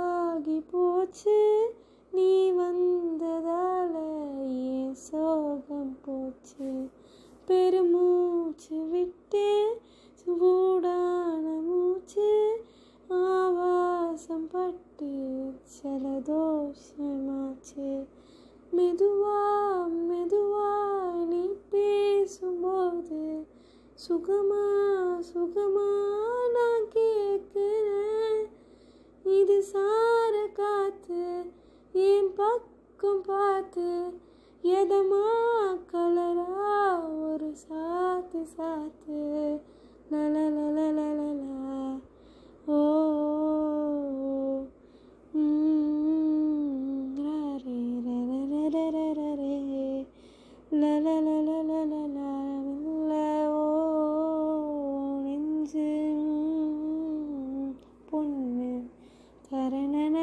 இரவாகி போச்சு நீ வந்ததால என் சோகம் போச்சு. பெருமூச்சு விட்டு சூடான மூச்சு ஆவாசம் பட்டு ஜலதோஷமாச்சு. மெதுவா மெதுவா நீ பேசும்போது சுகமா சுகமா நான் கேட்கிறேன். இது சார காத்து என் பக்கம் பார்த்து எதமா கலரா ஒரு சாத்து சாத்து. லலலலலலலா ஓ ரே ரே லலலலலலலா ஓ நெஞ்சு பொண்ணு தரணன